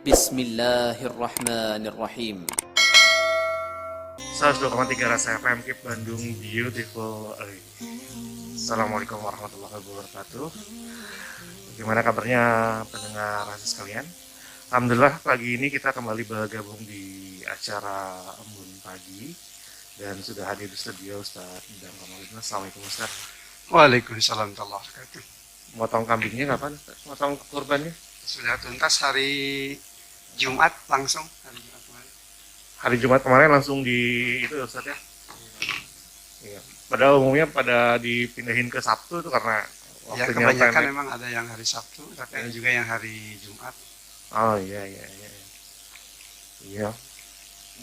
Bismillahirrahmanirrahim. 102,3 Rasa FM Keep Bandung Beautiful. Assalamualaikum warahmatullahi wabarakatuh. Gimana kabarnya pendengar Rasa sekalian? Alhamdulillah pagi ini kita kembali bergabung di acara Embun Pagi dan sudah hadir di studio Ustaz Idham Kamaludin. Assalamualaikum Ustaz. Waalaikumsalam warahmatullahi wabarakatuh. Motong kambingnya kapan Ustaz? Motong kurbannya? Sudah tuntas hari Jumat langsung Hari Jumat kemarin langsung di itu Ustaz ya? Iya. Padahal umumnya pada dipindahin ke Sabtu itu karena ya, waktunya kebanyakan pendek. memang ada yang hari Sabtu, tapi ada juga yang hari Jumat. Oh iya. Iya.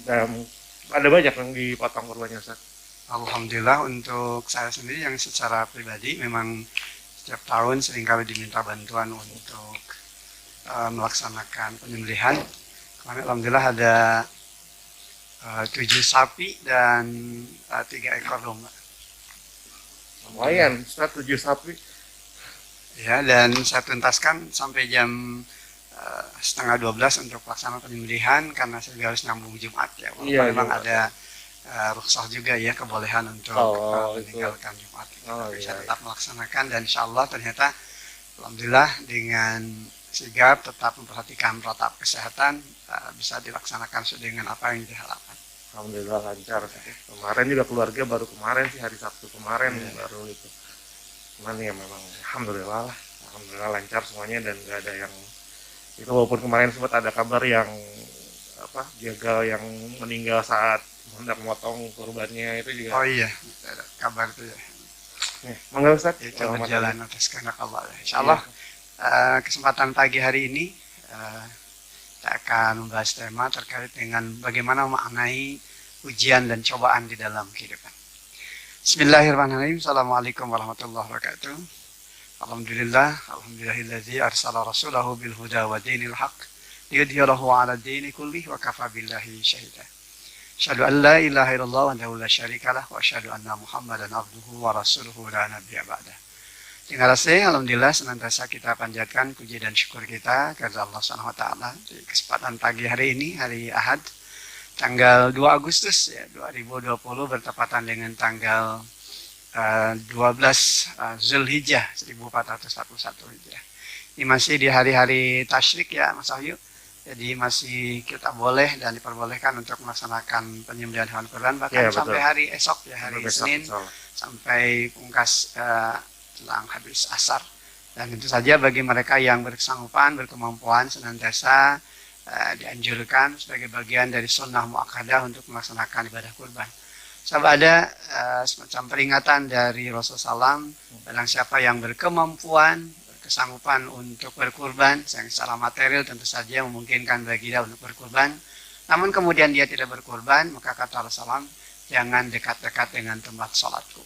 Dan ada banyak yang dipotong kurbannya Ustaz. Alhamdulillah untuk saya sendiri yang secara pribadi memang setiap tahun seringkali diminta bantuan untuk melaksanakan penyembelihan. Kemarin alhamdulillah ada 7 sapi dan 3 ekor domba. Lumayan, Ustaz 7 sapi. Ya, dan saya tuntaskan sampai jam setengah 12 untuk pelaksanaan penyembelihan karena saya juga harus nyambung Jumat ya. Walaupun Iya, memang Jumat. ada rukhsah juga ya, kebolehan untuk meninggalkan Jumat. Tapi saya tetap melaksanakan dan insya Allah ternyata alhamdulillah dengan sigap tetap memperhatikan protokol kesehatan bisa dilaksanakan sesuai dengan apa yang diharapkan. Alhamdulillah lancar. Kemarin juga keluarga baru kemarin sih hari Sabtu kemarin baru itu. Cuman ya memang alhamdulillah lah. Alhamdulillah lancar semuanya dan nggak ada yang itu walaupun kemarin sempat ada kabar yang jagal yang meninggal saat hendak memotong kurbannya itu juga. Oh iya, ada kabar itu ya. Monggo Ustaz. Itu berjalan atas kehendak Allah. Insya Allah kesempatan pagi hari ini kita akan membahas tema terkait dengan bagaimana memaknai ujian dan cobaan di dalam kehidupan. Bismillahirrahmanirrahim. Assalamualaikum warahmatullahi wabarakatuh. Alhamdulillahilladzi arsala rasulahu bil huda wa dinil haqq liyudhhirahu 'ala dini kullih wa kafa billahi syahida. Asyhadu an la ilaha illallah wahdahu la syarikalah wa asyhadu anna Muhammadan abduhu wa rasuluhu la nabiyya ba'dah. Terima kasih, alhamdulillah senantiasa kita panjatkan puji dan syukur kita kepada Allah Subhanahu wa taala di kesempatan pagi hari ini, hari Ahad, tanggal 2 Agustus ya, 2020 bertepatan dengan tanggal 12 Zulhijjah 1441 Hijriah. Ini masih di hari-hari tasyrik ya Mas Wahyu. Jadi masih kita boleh dan diperbolehkan untuk melaksanakan penyembelihan hewan kurban bahkan sampai hari esok ya, hari Senin sampai pungkas jelang habis asar. Dan tentu saja bagi mereka yang bersanggupan, berkemampuan senantiasa dianjurkan sebagai bagian dari sunnah muakkadah untuk melaksanakan ibadah kurban. Sebab ada semacam peringatan dari Rasulullah SAW, barang siapa yang berkemampuan, kesanggupan untuk berkurban, yang secara material tentu saja memungkinkan bagi dia untuk berkurban, namun kemudian dia tidak berkurban, maka kata Rasulullah, jangan dekat-dekat dengan tempat sholatku.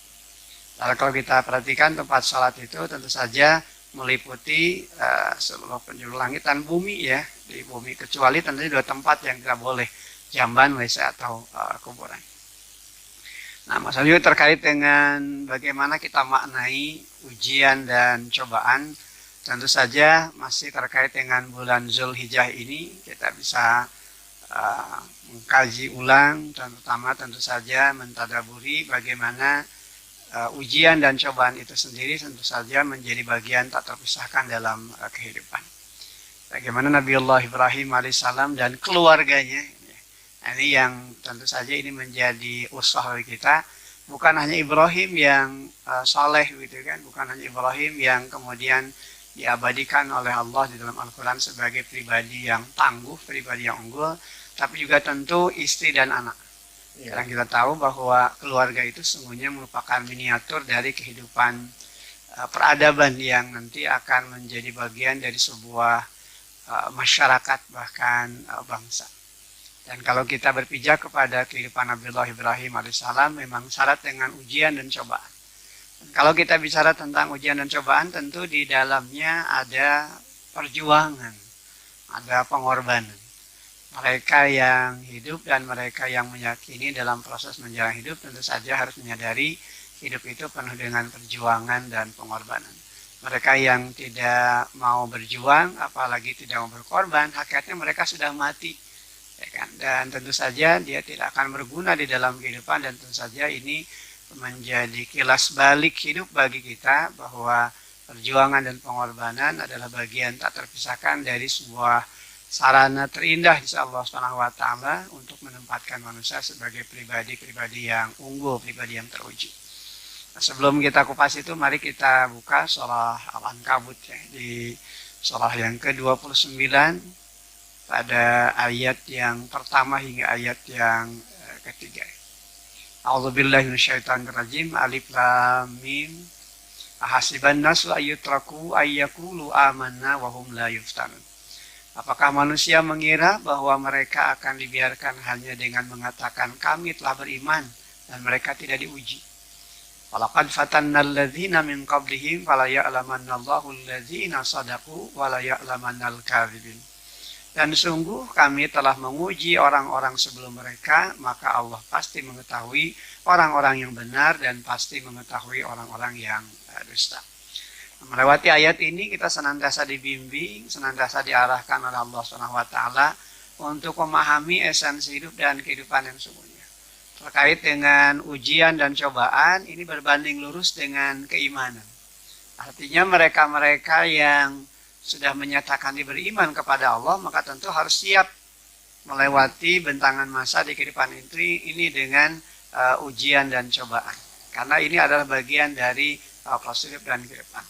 Lalu kalau kita perhatikan tempat sholat itu tentu saja meliputi seluruh penjuru langit dan bumi ya, di bumi kecuali tentunya 2 tempat yang tidak boleh, jamban, WC atau kuburan. Nah, maksudnya terkait dengan bagaimana kita maknai ujian dan cobaan, tentu saja masih terkait dengan bulan Zulhijjah ini kita bisa mengkaji ulang dan terutama tentu saja mentadaburi bagaimana ujian dan cobaan itu sendiri tentu saja menjadi bagian tak terpisahkan dalam kehidupan. Bagaimana Nabiullah Ibrahim alaihissalam dan keluarganya, ini yang tentu saja ini menjadi uswah bagi kita. Bukan hanya Ibrahim yang saleh gitu kan, bukan hanya Ibrahim yang kemudian diabadikan oleh Allah di dalam Al-Quran sebagai pribadi yang tangguh, pribadi yang unggul, tapi juga tentu istri dan anak. Yang kita tahu bahwa keluarga itu sesungguhnya merupakan miniatur dari kehidupan peradaban yang nanti akan menjadi bagian dari sebuah masyarakat bahkan bangsa. Dan kalau kita berpijak kepada kehidupan Nabiullah Ibrahim alaihissalam memang syarat dengan ujian dan cobaan. Dan kalau kita bicara tentang ujian dan cobaan tentu di dalamnya ada perjuangan, ada pengorbanan. Mereka yang hidup dan mereka yang meyakini dalam proses menjalani hidup tentu saja harus menyadari hidup itu penuh dengan perjuangan dan pengorbanan. Mereka yang tidak mau berjuang, apalagi tidak mau berkorban, hakikatnya mereka sudah mati. Ya kan? Dan tentu saja dia tidak akan berguna di dalam kehidupan, dan tentu saja ini menjadi kilas balik hidup bagi kita bahwa perjuangan dan pengorbanan adalah bagian tak terpisahkan dari sebuah sarana terindah di sisi Allah Subhanahu wa taala untuk menempatkan manusia sebagai pribadi-pribadi yang unggul, pribadi yang teruji. Nah, sebelum kita kupas itu, mari kita buka surah Al-Ankabut ya, di surah yang ke-29 pada ayat yang pertama hingga ayat yang ketiga. A'udzubillahi minasyaitonirrajim. Alif lam mim. Ahasiban nasu ayyutraku ayyaqulu amanna wa hum la yuftanun. Apakah manusia mengira bahwa mereka akan dibiarkan hanya dengan mengatakan kami telah beriman dan mereka tidak diuji? Walaqad fatannal ladzina min qablihim fala ya'lamannallahu alladzina shadaqu wa la ya'lamannal kadzibin. Dan sungguh kami telah menguji orang-orang sebelum mereka, maka Allah pasti mengetahui orang-orang yang benar dan pasti mengetahui orang-orang yang dusta. Melewati ayat ini kita senantiasa dibimbing, senantiasa diarahkan oleh Allah SWT untuk memahami esensi hidup dan kehidupan yang sesungguhnya. Terkait dengan ujian dan cobaan, ini berbanding lurus dengan keimanan. Artinya mereka-mereka yang sudah menyatakan diberi iman kepada Allah, maka tentu harus siap melewati bentangan masa di kehidupan ini dengan ujian dan cobaan. Karena ini adalah bagian dari proses hidup dan kehidupan.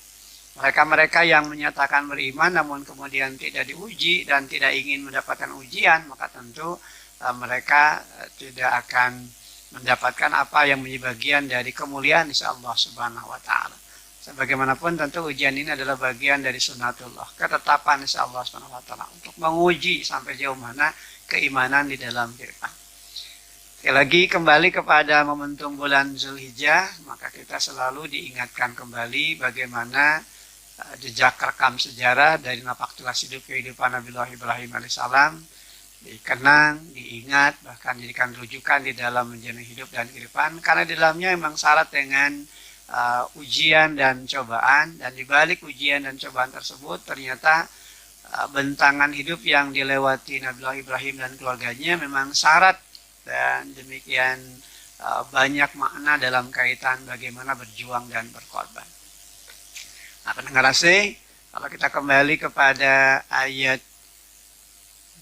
Mereka-mereka yang menyatakan beriman namun kemudian tidak diuji dan tidak ingin mendapatkan ujian, maka tentu mereka tidak akan mendapatkan apa yang menjadi bagian dari kemuliaan insya Allah Subhanahu wa taala. Sebagaimanapun tentu ujian ini adalah bagian dari sunnatullah, ketetapan insya Allah Subhanahu wa taala untuk menguji sampai jauh mana keimanan di dalam kehidupan. Sekali lagi kembali kepada momentum bulan Zulhijjah, maka kita selalu diingatkan kembali bagaimana jejak rekam sejarah dari napak tilas hidup kehidupan Nabiullah Ibrahim alaihissalam dikenang, diingat, bahkan dijadikan rujukan di dalam menjalani hidup dan kehidupan, karena di dalamnya memang syarat dengan ujian dan cobaan, dan di balik ujian dan cobaan tersebut ternyata bentangan hidup yang dilewati Nabiullah Ibrahim dan keluarganya memang syarat dan demikian banyak makna dalam kaitan bagaimana berjuang dan berkorban. Nah, pendengar AC, kalau kita kembali kepada ayat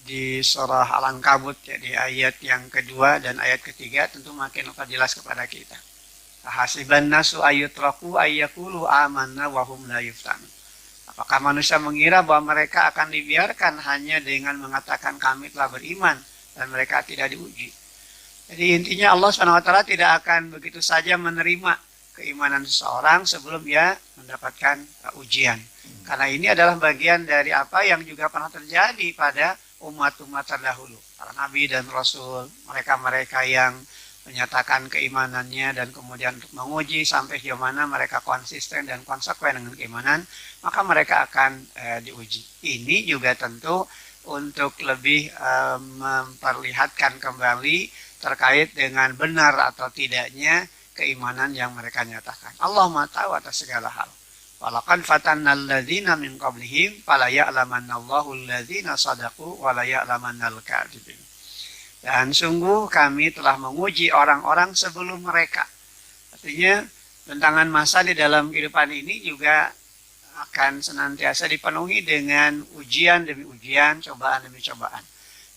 di surah Al-Ankabut, ya, di ayat yang kedua dan ayat ketiga, tentu makin jelas kepada kita. Hasiban nasu ayyutraku ayyaqulu amanna wa hum la yuftanun. Apakah manusia mengira bahwa mereka akan dibiarkan hanya dengan mengatakan kami telah beriman dan mereka tidak diuji? Jadi intinya Allah SWT tidak akan begitu saja menerima keimanan seseorang sebelum dia mendapatkan ujian. Karena ini adalah bagian dari apa yang juga pernah terjadi pada umat-umat terdahulu. Para nabi dan rasul, mereka-mereka yang menyatakan keimanannya dan kemudian untuk menguji sampai sejauh mana mereka konsisten dan konsekuen dengan keimanan, maka mereka akan diuji. Ini juga tentu untuk lebih memperlihatkan kembali terkait dengan benar atau tidaknya keimanan yang mereka nyatakan. Allah Maha tahu atas segala hal. Walaqad fatannal ladzina min qablihim fala ya'lamannallahu alladzina shadaqu wa la ya'lamannal kadzibin. Dan sungguh kami telah menguji orang-orang sebelum mereka. Artinya bentangan masa di dalam kehidupan ini juga akan senantiasa dipenuhi dengan ujian demi ujian, cobaan demi cobaan.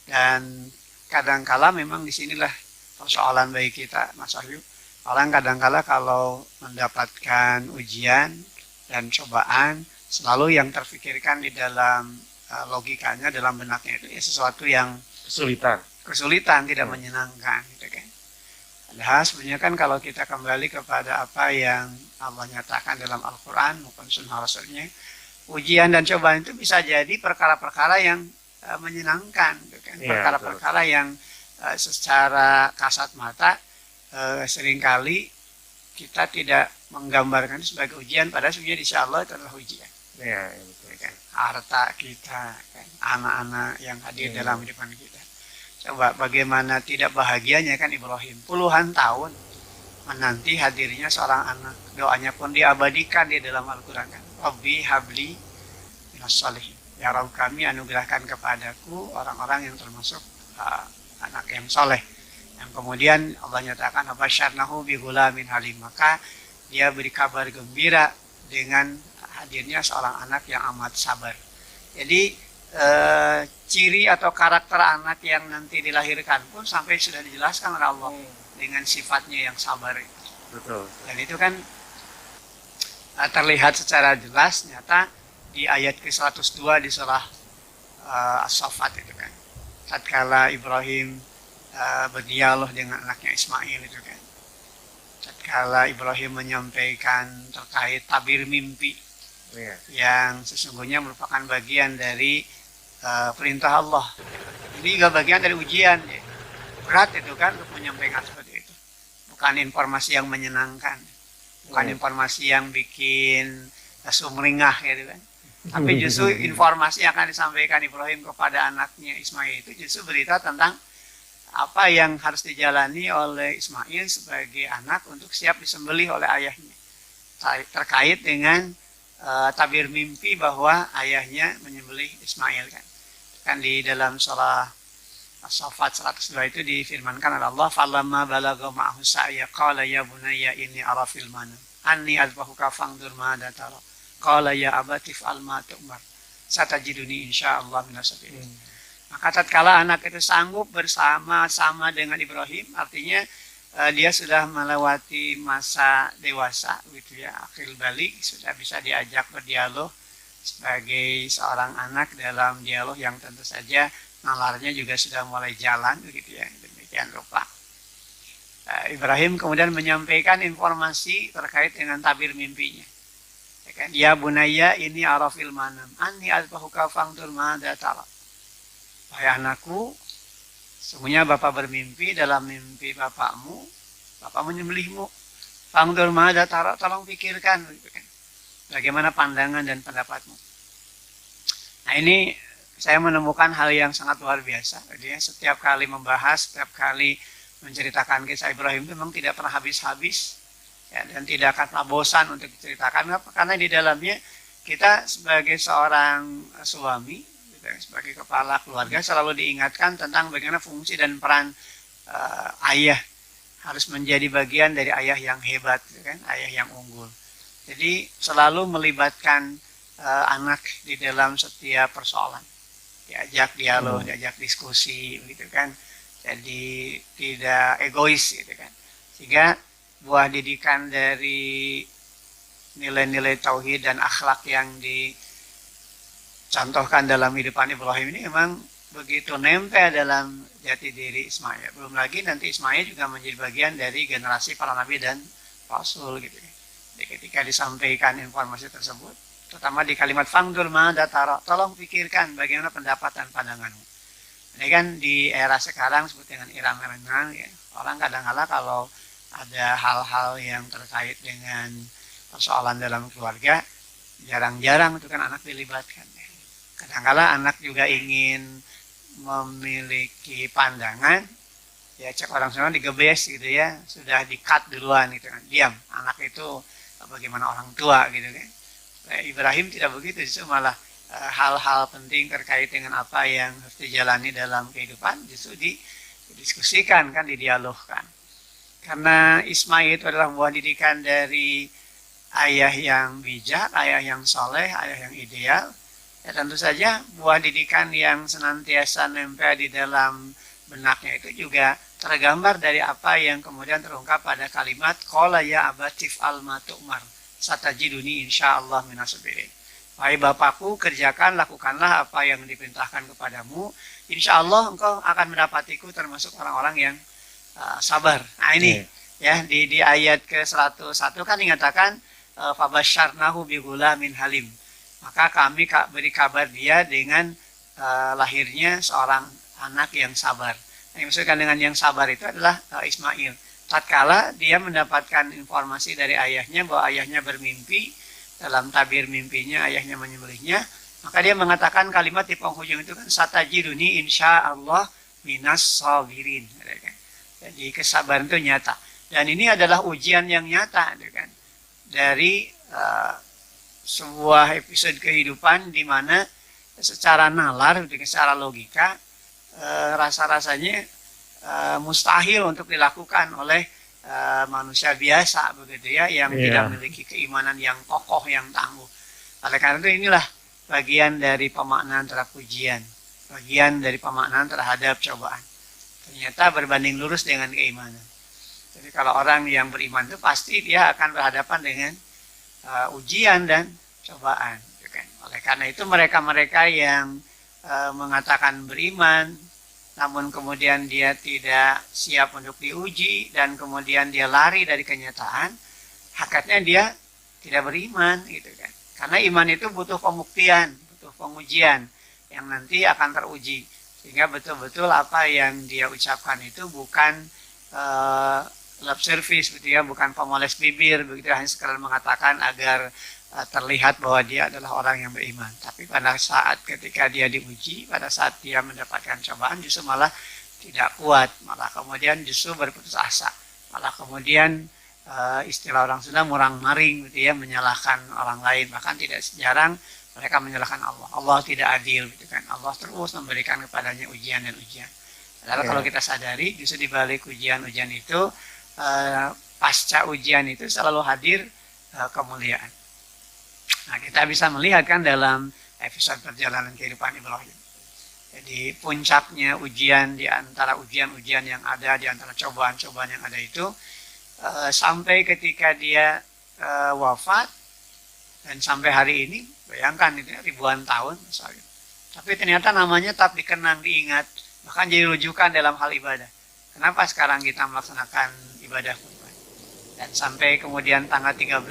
Dan kadangkala memang disinilah persoalan bagi kita, Mas Wahyu. Orang kadangkala kalau mendapatkan ujian dan cobaan, selalu yang terfikirkan di dalam logikanya, dalam benaknya itu ya sesuatu yang kesulitan, tidak menyenangkan, gitu kan. Padahal sebenarnya kan kalau kita kembali kepada apa yang Allah nyatakan dalam Al-Quran maupun Sunnah Rasulnya, ujian dan cobaan itu bisa jadi perkara-perkara yang menyenangkan, gitu kan. Perkara-perkara yang secara kasat mata seringkali kita tidak menggambarkan sebagai ujian, padahal sebenarnya insya Allah itu adalah ujian. Ya, betul. Kan? Harta kita, kan? Anak-anak yang hadir dalam kehidupan kita. Coba bagaimana tidak bahagianya kan Ibrahim puluhan tahun menanti hadirnya seorang anak. Doanya pun diabadikan di dalam Al-Quran kan. Rabbi habli minas shalihin. Ya Rabb kami anugerahkan kepadaku orang-orang yang termasuk anak yang soleh. Yang kemudian Allah nyatakan abasyarnahu bi ghulamin halim. Maka dia beri kabar gembira dengan hadirnya seorang anak yang amat sabar. Jadi ciri atau karakter anak yang nanti dilahirkan pun sampai sudah dijelaskan oleh Allah dengan sifatnya yang sabar itu. Betul. Dan itu kan terlihat secara jelas nyata di ayat ke-102 di surah As-Saffat itu kan. Tatkala Ibrahim berdialog dengan anaknya Ismail itu kan. Tatkala Ibrahim menyampaikan terkait tabir mimpi yang sesungguhnya merupakan bagian dari perintah Allah. Ini juga bagian dari ujian. Ya. Berat itu kan untuk menyampaikan seperti itu. Bukan informasi yang menyenangkan. Bukan informasi yang bikin sumringah gitu kan. Tapi justru informasi yang akan disampaikan Ibrahim kepada anaknya Ismail itu justru berita tentang apa yang harus dijalani oleh Ismail sebagai anak untuk siap disembelih oleh ayahnya. Terkait dengan tabir mimpi bahwa ayahnya menyembelih Ismail kan. Kan di dalam surah As-Saffat 102 itu difirmankan oleh Allah, "Falamma balagha ma'ahu sa'ya qala ya bunayya inni ara fil manam anni azbahuka fangdur ma tara." Qala ya abati fa'al ma tu'mar. Satajiduni insyaallah minas sabirin. Maka tatkala anak itu sanggup bersama-sama dengan Ibrahim, artinya dia sudah melewati masa dewasa gitu ya, akil balik, sudah bisa diajak berdialog sebagai seorang anak dalam dialog yang tentu saja nalarnya juga sudah mulai jalan begitu ya, demikian rupa. Ibrahim kemudian menyampaikan informasi terkait dengan tabir mimpinya. Ya kan? Ya bunayya ini arafil manam anni azbahuka fangdur madza tara. Wahai anakku, sesungguhnya Bapak bermimpi, dalam mimpi bapakmu, Bapak menyembelihmu. Fangdur madza tara, tolong pikirkan gitu kan. Bagaimana pandangan dan pendapatmu. Nah ini saya menemukan hal yang sangat luar biasa. Jadi setiap kali membahas, setiap kali menceritakan kisah Ibrahim itu memang tidak pernah habis-habis. Ya, dan tidak akan pernah bosan untuk diceritakan. Karena di dalamnya kita sebagai seorang suami, sebagai kepala keluarga selalu diingatkan tentang bagaimana fungsi dan peran ayah. Harus menjadi bagian dari ayah yang hebat, kan? Ayah yang unggul. Jadi selalu melibatkan anak di dalam setiap persoalan, diajak dialog, diajak diskusi, gitu kan. Jadi tidak egois, gitu kan. Sehingga buah didikan dari nilai-nilai tauhid dan akhlak yang dicontohkan dalam kehidupan Ibrahim ini memang begitu nempel dalam jati diri Ismail. Belum lagi nanti Ismail juga menjadi bagian dari generasi para nabi dan rasul, gitu kan. Ketika disampaikan informasi tersebut, terutama di kalimat fangdur madza tara, tolong pikirkan bagaimana pendapat dan pandanganmu. Ini kan di era sekarang seperti dengan irang-irangan, ya, orang kadang-kala kalau ada hal-hal yang terkait dengan persoalan dalam keluarga, jarang-jarang itu kan anak dilibatkan. Kadang-kala anak juga ingin memiliki pandangan, ya cek orang sana digebes gitu ya, sudah di-cut duluan gitu kan, diam, anak itu bagaimana orang tua gitu kan. Ibrahim tidak begitu, justru malah hal-hal penting terkait dengan apa yang harus dijalani dalam kehidupan justru didiskusikan kan, didialogkan. Karena Ismail itu adalah buah didikan dari ayah yang bijak, ayah yang soleh, ayah yang ideal. Ya tentu saja buah didikan yang senantiasa nempel di dalam benaknya itu juga tergambar dari apa yang kemudian terungkap pada kalimat qala ya abatif al ma tu'mar satajiduni insyaallah minas sabirin. Wahai bapakku, kerjakan, lakukanlah apa yang diperintahkan kepadamu. Insyaallah engkau akan mendapatiku termasuk orang-orang yang sabar. Nah ini ya di ayat ke-101 kan dikatakan fabasyarnahu bi ghulamin halim. Maka kami beri kabar dia dengan lahirnya seorang anak yang sabar. Yang maksudkan dengan yang sabar itu adalah Ismail. Tatkala dia mendapatkan informasi dari ayahnya bahwa ayahnya bermimpi, dalam tabir mimpinya ayahnya menyembelihnya, maka dia mengatakan kalimat di penghujung itu kan satajiduni insyaallah minas sabirin. Jadi kesabaran itu nyata. Dan ini adalah ujian yang nyata, gitu kan, dari sebuah episode kehidupan di mana secara nalar, secara logika, rasa-rasanya mustahil untuk dilakukan oleh manusia biasa, begitu ya, yang tidak memiliki keimanan yang kokoh, yang tangguh. Oleh karena itu inilah bagian dari pemaknaan terhadap ujian, bagian dari pemaknaan terhadap cobaan. Ternyata berbanding lurus dengan keimanan. Jadi kalau orang yang beriman itu pasti dia akan berhadapan dengan ujian dan cobaan. Oleh karena itu mereka-mereka yang mengatakan beriman, namun kemudian dia tidak siap untuk diuji, dan kemudian dia lari dari kenyataan, hakikatnya dia tidak beriman, gitu kan. Karena iman itu butuh pembuktian, butuh pengujian yang nanti akan teruji. Sehingga betul-betul apa yang dia ucapkan itu bukan lip service, gitu ya, bukan pemoles bibir, begitu, hanya sekadar mengatakan agar terlihat bahwa dia adalah orang yang beriman. Tapi pada saat ketika dia diuji, pada saat dia mendapatkan cobaan, justru malah tidak kuat, malah kemudian justru berputus asa, malah kemudian istilah orang Sunda murang-maring, gitu ya, menyalahkan orang lain. Bahkan tidak jarang mereka menyalahkan Allah. Allah tidak adil, gitu kan. Allah terus memberikan kepadanya ujian dan ujian. Padahal kalau kita sadari, justru di balik ujian-ujian itu, pasca ujian itu selalu hadir kemuliaan. Nah, kita bisa melihat kan dalam episode perjalanan kehidupan Ibrahim. Jadi puncaknya ujian, di antara ujian-ujian yang ada, di antara cobaan-cobaan yang ada itu, sampai ketika dia wafat, dan sampai hari ini, bayangkan itu ribuan tahun misalnya. Tapi ternyata namanya tetap dikenang, diingat, bahkan jadi rujukan dalam hal ibadah. Kenapa sekarang kita melaksanakan ibadah kurban? Dan sampai kemudian tanggal 13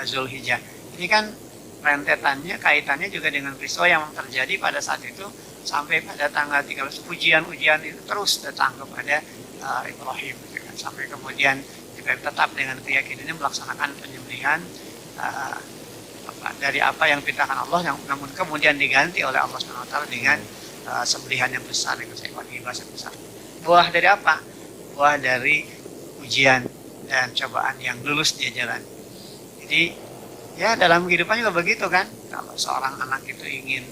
Zulhijjah. Ini kan rentetannya, kaitannya juga dengan peristiwa yang terjadi pada saat itu, sampai pada tanggal 13 ujian-ujian itu terus datang kepada Ibrahim. Sampai kemudian kita tetap dengan keyakinannya melaksanakan penyembelihan dari apa yang diperintahkan Allah, yang namun kemudian diganti oleh Allah SWT dengan sembelihan yang besar, dengan seekor kibas yang besar. Buah dari apa? Buah dari ujian dan cobaan yang lulus dia jalan. Jadi ya dalam kehidupan juga begitu kan. Kalau seorang anak itu ingin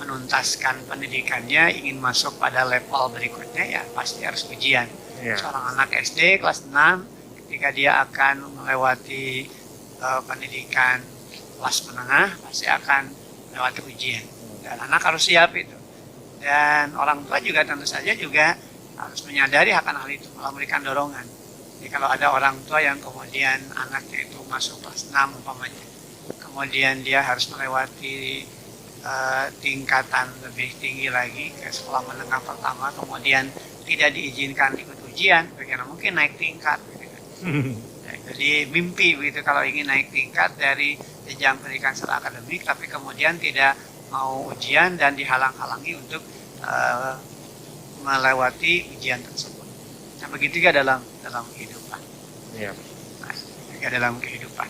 menuntaskan pendidikannya, ingin masuk pada level berikutnya, ya pasti harus ujian. Seorang anak SD kelas 6, ketika dia akan melewati pendidikan kelas menengah, pasti akan melewati ujian. Dan anak harus siap itu. Dan orang tua juga tentu saja juga harus menyadari akan hal itu, malah memberikan dorongan. Jadi kalau ada orang tua yang kemudian anaknya itu masuk kelas 6 umpamanya, kemudian dia harus melewati tingkatan lebih tinggi lagi ke sekolah menengah pertama, kemudian tidak diizinkan ikut ujian, bagaimana mungkin naik tingkat, gitu kan. Jadi mimpi begitu kalau ingin naik tingkat dari jenjang pendidikan secara akademik, tapi kemudian tidak mau ujian dan dihalang-halangi untuk melewati ujian tersebut. Nah, begitu juga dalam kehidupan. Iya. Nah, juga dalam kehidupan.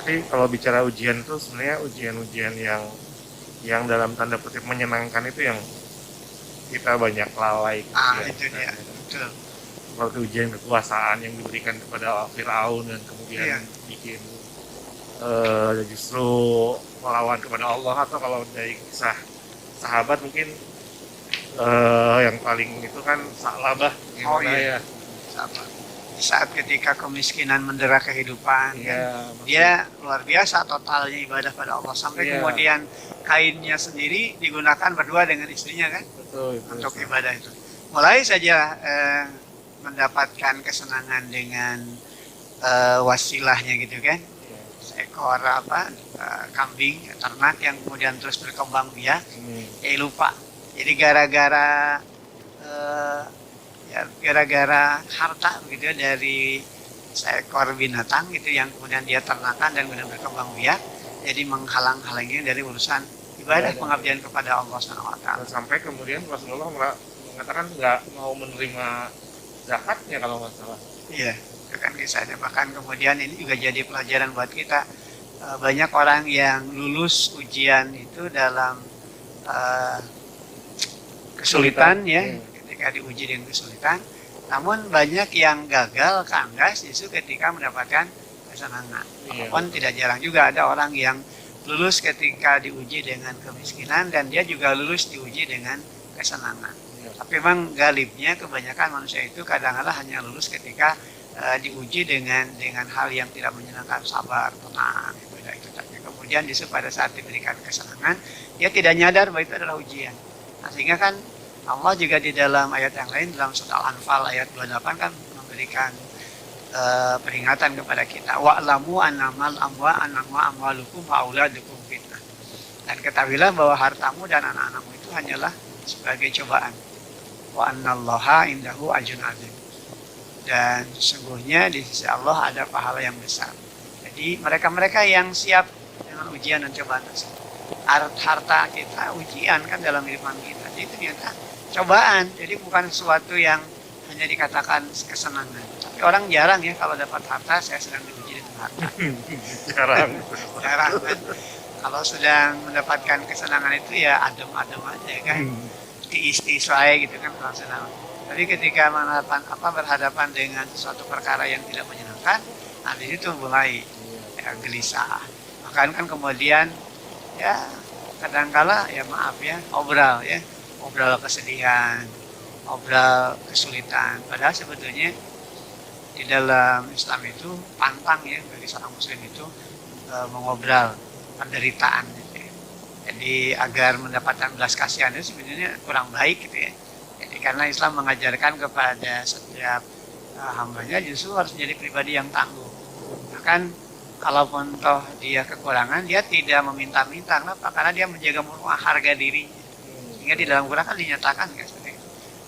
Tapi kalau bicara ujian itu sebenarnya ujian-ujian yang dalam tanda kutip menyenangkan itu yang kita banyak lalai. Itu dia. Betul. Seperti ujian kekuasaan yang diberikan kepada Firaun dan kemudian bikin justru melawan kepada Allah, atau kalau dari kisah sahabat mungkin yang paling itu kan Sa'labah, ya. Di saat ketika kemiskinan mendera kehidupan, dia luar biasa totalnya ibadah pada Allah, sampai kemudian kainnya sendiri digunakan berdua dengan istrinya kan. Betul, untuk ibadah itu. Mulai saja mendapatkan kesenangan dengan wasilahnya gitu kan, seekor kambing ternak yang kemudian terus berkembang biak, lupa. Jadi gara-gara harta begitu ya, dari seekor binatang gitu yang kemudian dia ternakan dan kemudian berkembang biak, jadi menghalang-halangi dari urusan ibadah pengabdian kepada Allah SWT. Sampai kemudian Rasulullah mengatakan nggak mau menerima zakatnya kalau nggak salah. Iya, itu kan kisahnya. Bahkan kemudian ini juga jadi pelajaran buat kita. Banyak orang yang lulus ujian itu dalam kesulitan ya, ketika diuji dengan kesulitan, Namun banyak yang gagal, kandas justru ketika mendapatkan kesenangan. Walaupun tidak jarang juga ada orang yang lulus ketika diuji dengan kemiskinan dan dia juga lulus diuji dengan kesenangan. Tapi memang galibnya kebanyakan manusia itu kadang-kadang hanya lulus ketika diuji dengan hal yang tidak menyenangkan, sabar, tenang, itu saja. Kemudian justru pada saat diberikan kesenangan, dia tidak nyadar bahwa itu adalah ujian. Nah, sehingga kan Allah juga di dalam ayat yang lain, dalam surat Al-Anfal ayat 28 kan memberikan peringatan kepada kita, wa'lamu annamal amwalukum wa auladukum fitnah. Dan ketahuilah bahwa hartamu dan anak-anakmu itu hanyalah sebagai cobaan. Wa annallaha indahu ajrun azim. Dan sesungguhnya di sisi Allah ada pahala yang besar. Jadi mereka-mereka yang siap dengan ujian dan cobaan tersebut. Harta kita ujian kan dalam kehidupan kita. Jadi ternyata cobaan. Jadi bukan sesuatu yang hanya dikatakan kesenangan. Tapi orang jarang ya kalau dapat harta, saya sedang diuji dengan harta. Jarang. Jarang kan. Kalau sedang mendapatkan kesenangan itu ya adem-adem aja kan. Tiis-tiis wae gitu kan kalau senang. Tapi ketika berhadapan dengan sesuatu perkara yang tidak menyenangkan, nah di situ mulai ya, gelisah. Bahkan kan kemudian ya kadangkala ya maaf ya obral kesedihan, obral kesulitan. Padahal sebetulnya di dalam Islam itu pantang ya bagi seorang muslim itu mengobral penderitaan gitu ya. Jadi agar mendapatkan belas kasihan itu sebenarnya kurang baik gitu ya. Jadi karena Islam mengajarkan kepada setiap hambanya justru harus menjadi pribadi yang tangguh. Bahkan kalaupun toh dia kekurangan, dia tidak meminta-minta. Kenapa? Karena dia menjaga harga dirinya. Sehingga di dalam Quran kan dinyatakan kan seperti itu.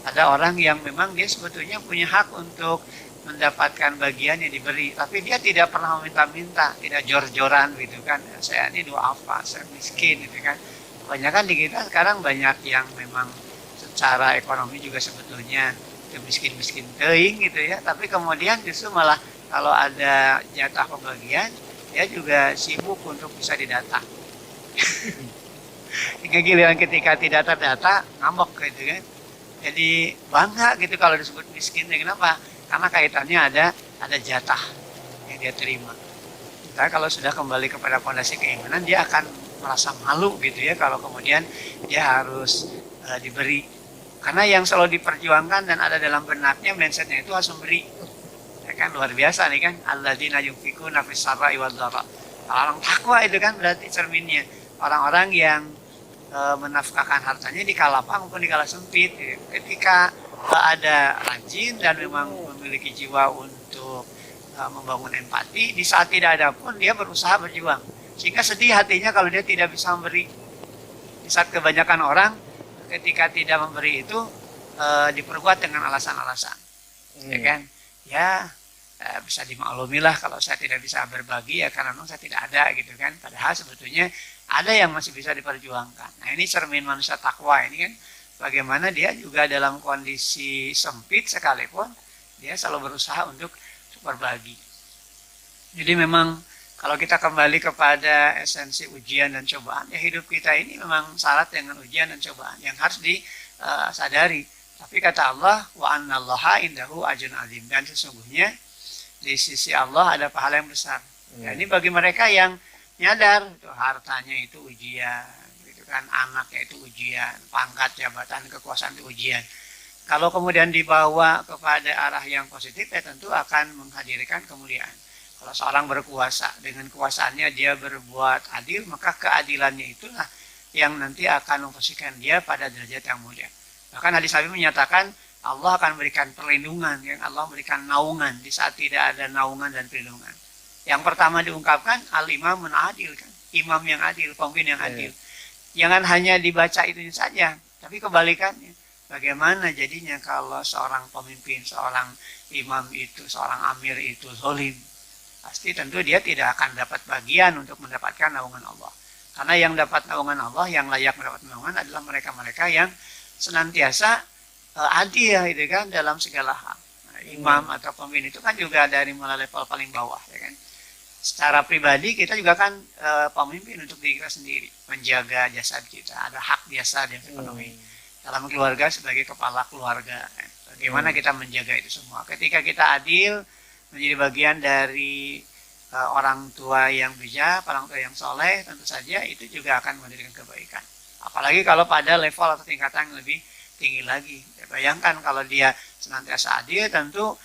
Ada orang yang memang dia sebetulnya punya hak untuk mendapatkan bagian yang diberi, tapi dia tidak pernah meminta-minta, tidak jor-joran gitu kan. Saya ini doa apa, saya miskin gitu kan. Kebanyakan di kita sekarang banyak yang memang secara ekonomi juga sebetulnya miskin-miskin teuing gitu ya, tapi kemudian justru malah kalau ada jatah pembagian dia juga sibuk untuk bisa didata. Hingga giliran ketika tidak terdata ngambek gitu kan. Jadi bangga gitu kalau disebut miskin. Kenapa? Karena kaitannya ada jatah yang dia terima. Nah, kalau sudah kembali kepada fondasi keimanan, dia akan merasa malu gitu ya kalau kemudian dia harus diberi. Karena yang selalu diperjuangkan dan ada dalam benaknya mindsetnya itu harus memberi. Ya kan luar biasa nih kan, alladzina yunfikuna fis sarra'i wad dharra. Orang takwa itu kan berarti cerminnya orang-orang yang menafkahkan hartanya di kala lapang maupun di kala sempit. Ketika ada rajin dan memang memiliki jiwa untuk membangun empati, di saat tidak ada pun dia berusaha berjuang. Sehingga sedih hatinya kalau dia tidak bisa memberi. Di saat kebanyakan orang ketika tidak memberi itu diperbuat dengan alasan-alasan. Ya kan? Ya bisa dimaklumi lah kalau saya tidak bisa berbagi ya karena memang saya tidak ada gitu kan. Padahal sebetulnya ada yang masih bisa diperjuangkan. Nah ini cermin manusia takwa ini kan, bagaimana dia juga dalam kondisi sempit sekalipun dia selalu berusaha untuk berbagi. Jadi memang kalau kita kembali kepada esensi ujian dan cobaan, ya hidup kita ini memang syarat dengan ujian dan cobaan yang harus disadari. Tapi kata Allah, wa annallaha indahu ajrun azim, dan sesungguhnya di sisi Allah ada pahala yang besar. Ya, ini bagi mereka yang nyadar itu hartanya itu ujian, gitu kan, anaknya itu ujian, pangkat, jabatan, kekuasaan itu ujian. Kalau kemudian dibawa kepada arah yang positif, ya tentu akan menghadirkan kemuliaan. Kalau seorang berkuasa, dengan kuasaannya dia berbuat adil, maka keadilannya itulah yang nanti akan memposisikan dia pada derajat yang mulia. Bahkan hadis Nabi menyatakan Allah akan memberikan perlindungan, yang Allah memberikan naungan di saat tidak ada naungan dan perlindungan. Yang pertama diungkapkan al-imam adil kan, imam yang adil, pemimpin yang adil. Jangan hanya dibaca itu saja, tapi kebalikannya. Bagaimana jadinya kalau seorang pemimpin, seorang imam itu, seorang amir itu zalim? Pasti tentu dia tidak akan dapat bagian untuk mendapatkan naungan Allah. Karena yang dapat naungan Allah, yang layak mendapat naungan adalah mereka-mereka yang senantiasa adil gitu kan dalam segala hal. Nah, imam atau pemimpin itu kan juga dari mulai level paling bawah ya kan. Secara pribadi kita juga kan pemimpin untuk diri kita sendiri, menjaga jasad kita, ada hak jasad yang terpenuhi. Dalam keluarga sebagai kepala keluarga, Bagaimana kita menjaga itu semua. Ketika kita adil, menjadi bagian dari orang tua yang bijak, orang tua yang soleh, tentu saja itu juga akan memberikan kebaikan. Apalagi kalau pada level atau tingkatan yang lebih tinggi lagi. Ya, bayangkan kalau dia senantiasa adil, tentu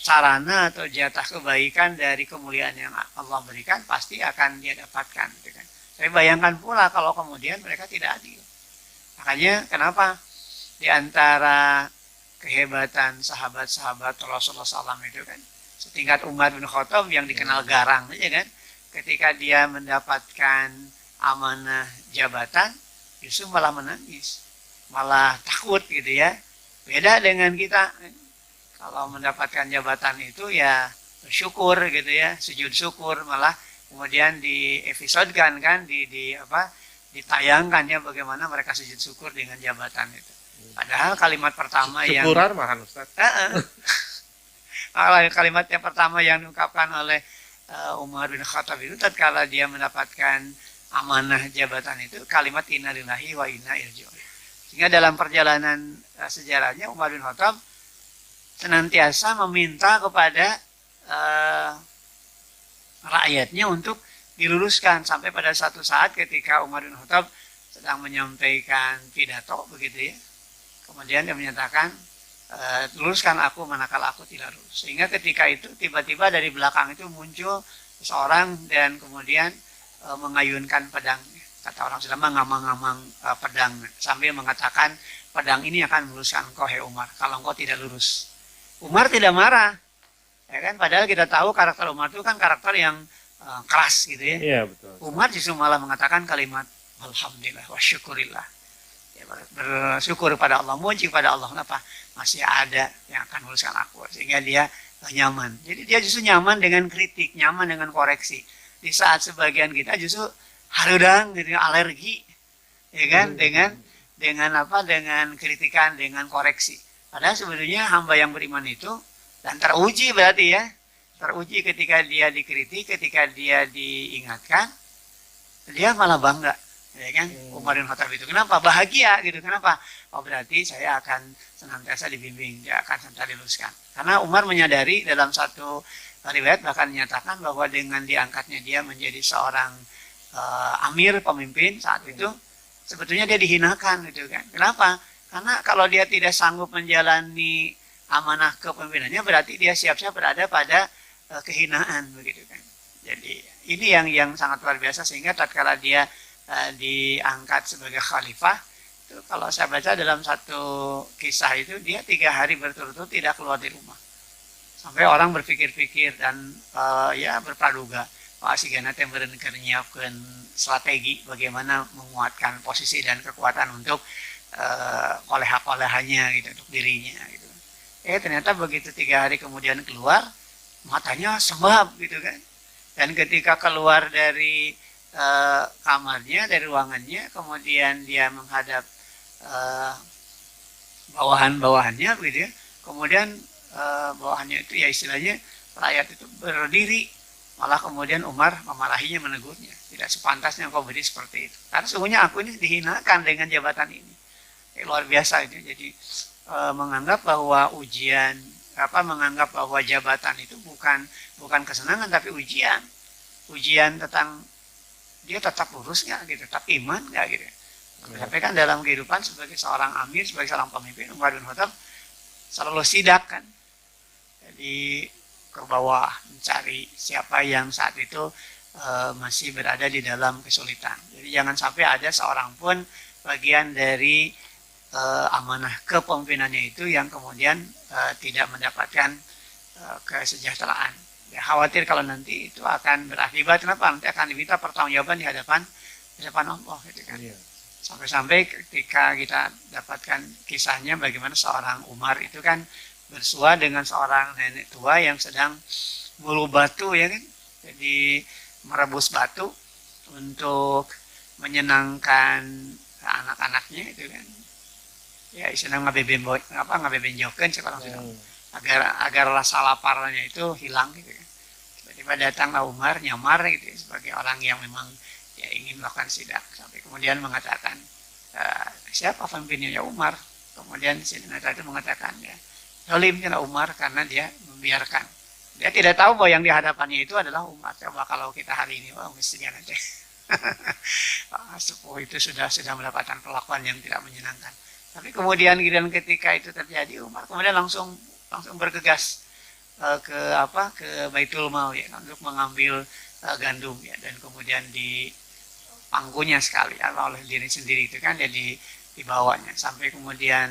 sarana atau jatah kebaikan dari kemuliaan yang Allah berikan pasti akan dia dapatkan. Gitu kan. Tapi bayangkan pula kalau kemudian mereka tidak adil. Makanya kenapa di antara kehebatan sahabat-sahabat Rasulullah SAW itu kan, setingkat Umar bin Khattab yang dikenal garang aja kan, ketika dia mendapatkan amanah jabatan, justru malah menangis, malah takut gitu ya. Beda dengan kita, kalau mendapatkan jabatan itu ya bersyukur gitu ya, sujud syukur, malah kemudian diepisodekan kan, ditayangkan ya bagaimana mereka sujud syukur dengan jabatan itu. Padahal kalimat pertama syukuran makan Ustaz. Kalimat yang pertama yang diungkapkan oleh Umar bin Khattab itu tatkala dia mendapatkan amanah jabatan itu kalimat inna lillahi wa inna ilaihi raji'un. Sehingga dalam perjalanan sejarahnya Umar bin Khattab senantiasa meminta kepada rakyatnya untuk diluruskan, sampai pada satu saat ketika Umar bin Khattab sedang menyampaikan pidato begitu ya, kemudian dia menyatakan luruskan aku manakala aku tidak lurus. Sehingga ketika itu tiba-tiba dari belakang itu muncul seseorang dan kemudian mengayunkan pedang, kata orang Sunda ngamang-ngamang pedang sambil mengatakan pedang ini akan meluruskan engkau hai Umar kalau engkau tidak lurus. Umar tidak marah, ya kan? Padahal kita tahu karakter Umar itu kan karakter yang keras gitu ya. Iya, betul. Umar justru malah mengatakan kalimat alhamdulillah wa syukurillah. Ya, bersyukur pada Allah, muji pada Allah, kenapa? Masih ada yang akan meluruskan aku, sehingga dia nyaman. Jadi dia justru nyaman dengan kritik, nyaman dengan koreksi. Di saat sebagian kita justru harudang gitu, alergi, ya kan? Dengan kritikan, dengan koreksi. Padahal sebenarnya hamba yang beriman itu dan teruji berarti ya, teruji ketika dia dikritik, ketika dia diingatkan, dia malah bangga. Ya kan, Umar bin Khattab itu kenapa bahagia gitu, kenapa? Oh berarti saya akan senantiasa dibimbing, dia akan senantiasa diluruskan. Karena Umar menyadari dalam satu riwayat bahkan menyatakan bahwa dengan diangkatnya dia menjadi seorang amir pemimpin saat itu, sebetulnya dia dihinakan gitu kan. Kenapa? Karena kalau dia tidak sanggup menjalani amanah kepemimpinannya, berarti dia siap-siap berada pada kehinaan begitu kan. Jadi ini yang sangat luar biasa, sehingga tatkala dia diangkat sebagai khalifah itu, kalau saya baca dalam satu kisah itu dia 3 hari berturut-turut tidak keluar di rumah, sampai orang berpikir-pikir dan ya berpraduga Pak Sigana Temberen nyiapkan strategi bagaimana menguatkan posisi dan kekuatan untuk koleha-kolehannya gitu, untuk dirinya gitu. Ternyata begitu 3 hari kemudian keluar, matanya sembab gitu kan, dan ketika keluar dari kamarnya, dari ruangannya, kemudian dia menghadap bawahan-bawahannya begitu ya. Kemudian bawahannya itu ya istilahnya rakyat itu berdiri, malah kemudian Umar memarahinya, menegurnya, tidak sepantasnya engkau berdiri seperti itu, karena sesungguhnya aku ini dihinakan dengan jabatan ini. Luar biasa itu. Jadi menganggap bahwa menganggap bahwa jabatan itu bukan kesenangan tapi ujian tentang dia tetap lurus nggak gitu, tetap iman nggak gitu. Tapi kan dalam kehidupan sebagai seorang amir, sebagai seorang pemimpin, Umar bin Khattab selalu sidak kan. Jadi ke bawah mencari siapa yang saat itu masih berada di dalam kesulitan. Jadi jangan sampai ada seorang pun bagian dari amanah kepemimpinannya itu yang kemudian tidak mendapatkan kesejahteraan. Ya, khawatir kalau nanti itu akan berakibat, kenapa? Nanti akan diminta pertanggungjawaban di hadapan Allah gitu kan. Iya. Sampai-sampai ketika kita dapatkan kisahnya bagaimana seorang Umar itu kan bersua dengan seorang nenek tua yang sedang bulu batu ya kan. Jadi merebus batu untuk menyenangkan anak-anaknya itu kan. Ya istilahnya ngabebenjokeun sekarang sudah. Agar rasa laparnya itu hilang gitu kan. Tiba-tiba datanglah Umar nyamar gitu ya, sebagai orang yang memang ya ingin melakukan sidak, sampai kemudian mengatakan siapa pemimpinnya? Ya Umar. Kemudian Sayyidina Ali itu mengatakan ya, zalimnya Umar karena dia membiarkan. Dia tidak tahu bahwa yang di hadapannya itu adalah Umar. Coba kalau kita hari ini, wah mestinya nanti sepuh itu sudah mendapatkan perlakuan yang tidak menyenangkan. Tapi kemudian ketika itu terjadi, Umar kemudian langsung bergegas ke Baitul Mal ya, untuk mengambil gandum ya, dan kemudian di pangkunya sekali ya, oleh diri sendiri itu kan, jadi dibawanya sampai kemudian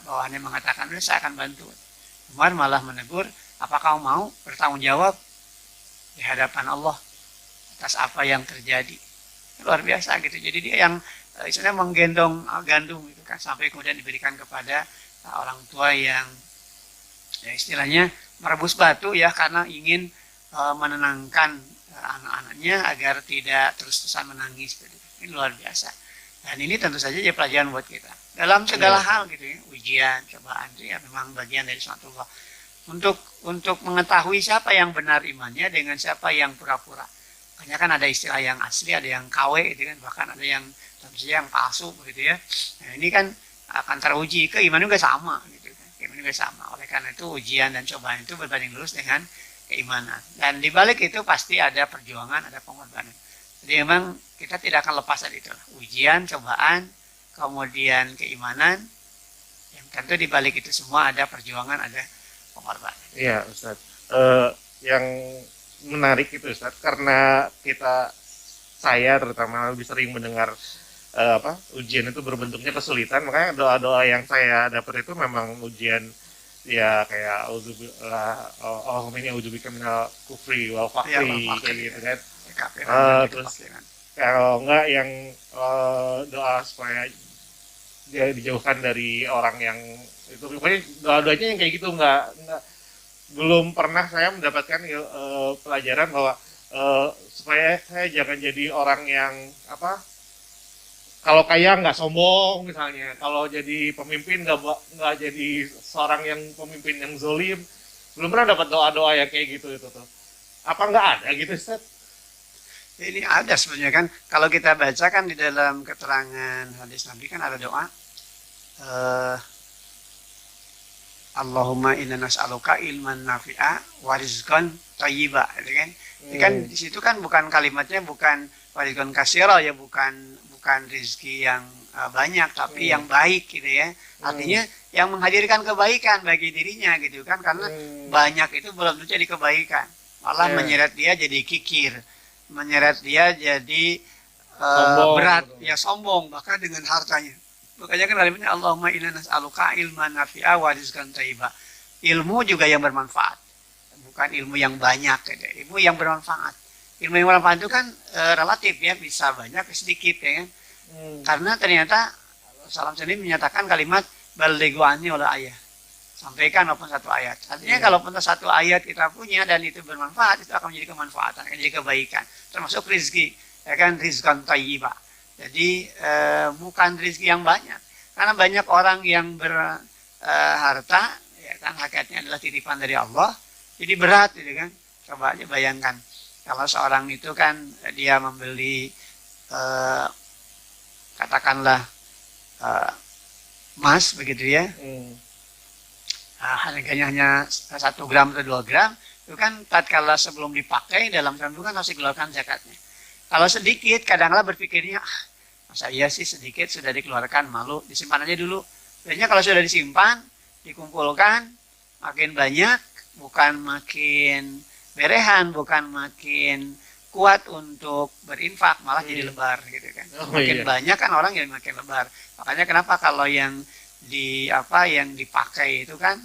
bawahannya mengatakan, saya akan bantu. Umar malah menegur, apa kau mau bertanggung jawab di hadapan Allah atas apa yang terjadi? Luar biasa gitu. Jadi dia yang istilahnya menggendong gandum itu kan, sampai kemudian diberikan kepada orang tua yang ya istilahnya merebus batu ya, karena ingin menenangkan anak-anaknya agar tidak terus-terusan menangis. Ini luar biasa. Dan ini tentu saja jadi pelajaran buat kita dalam segala hal gitu ya. Ujian, cobaan itu ya memang bagian dari sunnatullah untuk mengetahui siapa yang benar imannya dengan siapa yang pura-pura. Makanya kan ada istilah yang asli, ada yang KW gitu kan, bahkan ada yang tentu saja yang palsu begitu ya. Nah, ini kan akan teruji, keimanan juga sama gitu kan. Keimanan juga sama. Oleh karena itu ujian dan cobaan itu berbanding lurus dengan keimanan. Dan di balik itu pasti ada perjuangan, ada pengorbanan. Jadi memang kita tidak akan lepas dari itu. Ujian, cobaan, kemudian keimanan. Yang tentu di balik itu semua ada perjuangan, ada pengorbanan. Iya, Ustaz. Yang menarik itu, Ustaz, karena saya terutama lebih sering mendengar ujian itu berbentuknya kesulitan, makanya doa-doa yang saya dapat itu memang ujian ya kayak Allahumma inni a'udzubika minal kufri wal fakri kayak gitu kan. Terus kalau enggak yang doa supaya dia dijauhkan dari orang yang itu, pokoknya doa-doanya yang kayak gitu enggak belum pernah saya mendapatkan pelajaran bahwa supaya saya jangan jadi orang yang kalau kaya nggak sombong misalnya, kalau jadi pemimpin nggak jadi seorang yang pemimpin yang zolim. Belum pernah dapat doa-doa yang kayak gitu itu tuh. Apa nggak ada gitu, Ustaz? Ini ada sebenarnya kan, kalau kita baca kan di dalam keterangan hadis Nabi kan ada doa Allahumma inna nas'aluka ilman nafi'a wa rizqan thayyiba, gitu kan. Ini kan di situ kan bukan kalimatnya bukan wa rizqan katsira ya, bukan rezeki yang banyak, tapi yang baik gitu ya. Artinya yang menghadirkan kebaikan bagi dirinya gitu kan, karena banyak itu belum tentu jadi kebaikan, malah menyeret dia jadi kikir, menyeret dia jadi berat ya, sombong bahkan dengan hartanya. Makanya kan kalimatnya Allahumma inna nas'aluka ilman nafi'a wa rizqan thayyiba. Ilmu juga yang bermanfaat, bukan ilmu yang banyak gitu. Ilmu yang bermanfaat. Ilmu yang bermanfaat itu kan relatif ya, bisa banyak sedikit ya kan. Karena ternyata Salam sendiri menyatakan kalimat balighu anni oleh ayah, sampaikan walaupun satu ayat. Artinya kalaupun satu ayat kita punya dan itu bermanfaat, itu akan menjadi kemanfaatan, akan menjadi kebaikan, termasuk rezeki ya kan, rizqan thayyiba. Jadi bukan rezeki yang banyak, karena banyak orang yang berharta ya kan, hakikatnya adalah titipan dari Allah, jadi berat gitu kan. Coba aja bayangkan kalau seorang itu kan dia membeli katakanlah emas begitu ya, harganya hanya 1 gram atau 2 gram, itu kan tatkala sebelum dipakai dalam kandungan harus dikeluarkan zakatnya. Kalau sedikit kadang-kadang berpikirnya masa iya sih sedikit sudah dikeluarkan, malu, disimpan aja dulu. Biasanya kalau sudah disimpan, dikumpulkan, makin banyak, bukan makin berehan, bukan makin kuat untuk berinfak, malah jadi lebar gitu kan. Makin banyak kan orang yang makin lebar. Makanya kenapa kalau yang dipakai itu kan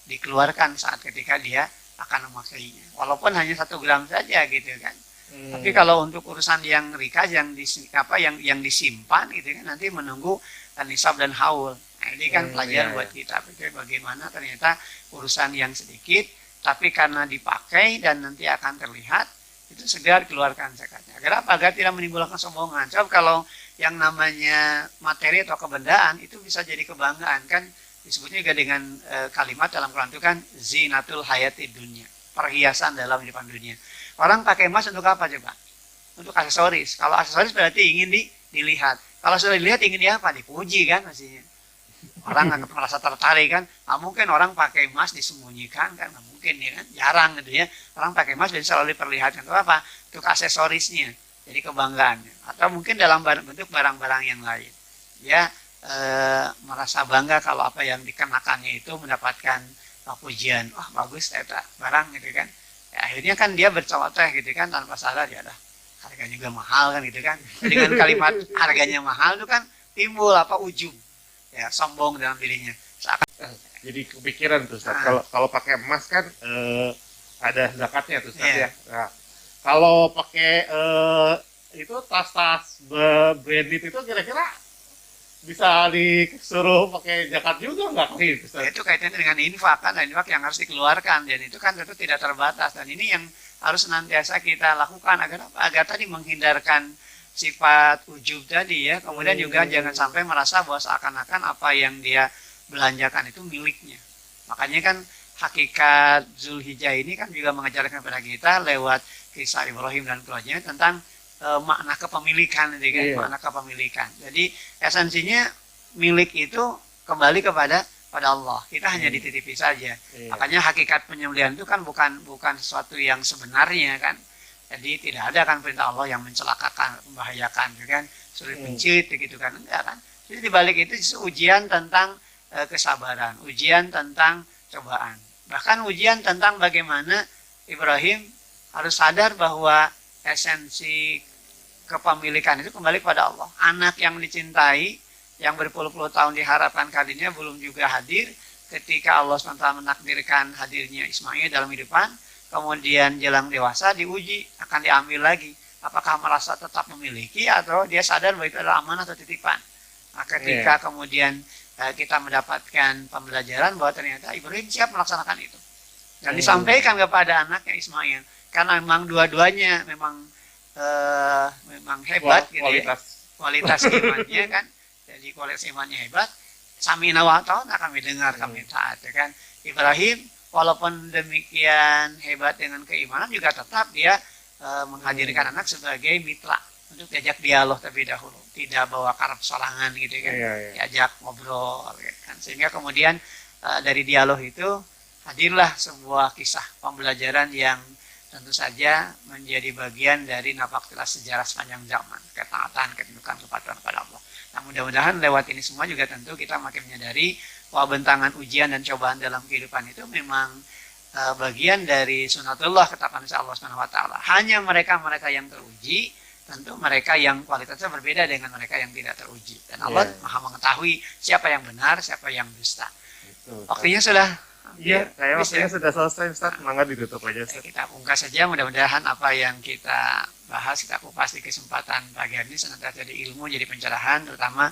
dikeluarkan saat ketika dia akan memakainya, walaupun hanya 1 gram saja gitu kan. Tapi kalau untuk urusan yang rikas yang disimpan gitu kan, nanti menunggu nisab dan haul. Nah, ini kan pelajaran buat kita, bagaimana ternyata urusan yang sedikit tapi karena dipakai dan nanti akan terlihat, itu segera dikeluarkan zakatnya. Agar apa? Agar tidak menimbulkan kesombongan. Sebab kalau yang namanya materi atau kebendaan itu bisa jadi kebanggaan kan, disebutnya juga dengan kalimat dalam Quran itu kan zinatul hayati dunia, perhiasan dalam kehidupan dunia. Orang pakai emas untuk apa coba? Untuk aksesoris. Kalau aksesoris berarti ingin dilihat. Kalau sudah dilihat ingin apa? Dipuji kan maksudnya. Orang nggak merasa tertarik kan, nggak mungkin orang pakai emas disembunyikan kan, nggak mungkin ya kan, jarang gitu ya. Orang pakai emas jadi selalu diperlihatkan, itu apa? Untuk aksesorisnya, jadi kebanggaan. Atau mungkin dalam bentuk barang-barang yang lain. Dia merasa bangga kalau apa yang dikenakannya itu mendapatkan pujian, wah bagus ternyata barang gitu kan. Ya, akhirnya kan dia berceloteh gitu kan, tanpa sadar ya dah harganya juga mahal kan gitu kan. Dengan kalimat harganya mahal itu kan timbul apa ujub. Ya, sombong dalam dirinya. Jadi kepikiran tuh Ustaz, kalau pakai emas kan ada zakatnya tuh Ustaz ya. Nah, kalau pakai itu tas-tas branded itu kira-kira bisa disuruh pakai zakat juga nggak? Ya, itu kaitannya dengan infak kan, dan infak yang harus dikeluarkan, dan itu kan tentu tidak terbatas, dan ini yang harus senantiasa kita lakukan agar tadi menghindarkan sifat ujub tadi ya, kemudian juga jangan sampai merasa bahwa seakan-akan apa yang dia belanjakan itu miliknya. Makanya kan hakikat Zulhijjah ini kan juga mengajarkan kepada kita lewat kisah Ibrahim dan keluarganya tentang makna kepemilikan, gitu kan? Makna kepemilikan. Jadi esensinya milik itu kembali kepada Allah. Kita hanya dititipi saja. Makanya hakikat penyembelihan itu kan bukan sesuatu yang sebenarnya kan. Jadi tidak ada kan perintah Allah yang mencelakakan, membahayakan, gitu kan, sulit mencit, gitu kan, enggak kan. Jadi dibalik itu ujian tentang kesabaran, ujian tentang cobaan, bahkan ujian tentang bagaimana Ibrahim harus sadar bahwa esensi kepemilikan itu kembali kepada Allah. Anak yang dicintai, yang berpuluh-puluh tahun diharapkan hadirnya belum juga hadir, ketika Allah SWT menakdirkan hadirnya Ismail dalam kehidupan. Kemudian jelang dewasa diuji, akan diambil lagi. Apakah merasa tetap memiliki atau dia sadar bahwa itu adalah amanah atau titipan. Nah, ketika kemudian kita mendapatkan pembelajaran bahwa ternyata Ibrahim siap melaksanakan itu. Dan disampaikan kepada anaknya Ismail. Karena memang dua-duanya memang hebat gitu ya. Kualitas imannya kan. Jadi kualitas imannya hebat. Samina wa ta'ana, kami dengar, kami taat ya kan. Ibrahim walaupun demikian hebat dengan keimanan juga tetap dia menghadirkan anak sebagai mitra untuk diajak dialog terlebih dahulu, tidak bawa karep solangan gitu kan, diajak ngobrol kan, sehingga kemudian dari dialog itu hadirlah sebuah kisah pembelajaran yang tentu saja menjadi bagian dari napaktilas sejarah sepanjang zaman, ketaatan, ketundukan, kepatuhan kepada Allah. Nah, mudah-mudahan lewat ini semua juga tentu kita makin menyadari bahwa bentangan ujian dan cobaan dalam kehidupan itu memang bagian dari sunatullah, ketetapan Allah Subhanahu wa taala. Hanya mereka-mereka yang teruji, tentu mereka yang kualitasnya berbeda dengan mereka yang tidak teruji. Dan Allah Maha mengetahui siapa yang benar, siapa yang dusta. Waktunya sudah. Iya, kayak waktunya sudah selesai Ustaz. Mangga ditutup aja Ustaz. Kita pungkas saja, mudah-mudahan apa yang kita bahas, kita kupas di kesempatan pagi hari ini senantiasa jadi ilmu, jadi pencerahan, terutama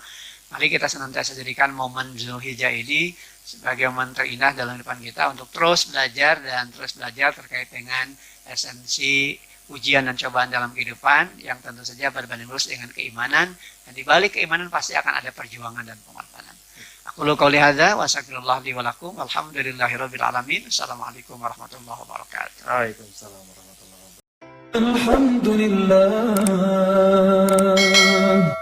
mari kita senantiasa jadikan momen Zulhijjah ini sebagai momen terindah dalam depan kita untuk terus belajar dan terus belajar terkait dengan esensi ujian dan cobaan dalam kehidupan yang tentu saja berbanding lurus dengan keimanan, dan di balik keimanan pasti akan ada perjuangan dan pengorbanan. Aku qouli hadza wa astaghfirullah li wa lakum. Alhamdulillahirabbil alamin. Assalamualaikum warahmatullahi wabarakatuh. Waalaikumsalam warahmatullahi wabarakatuh. Alhamdulillah.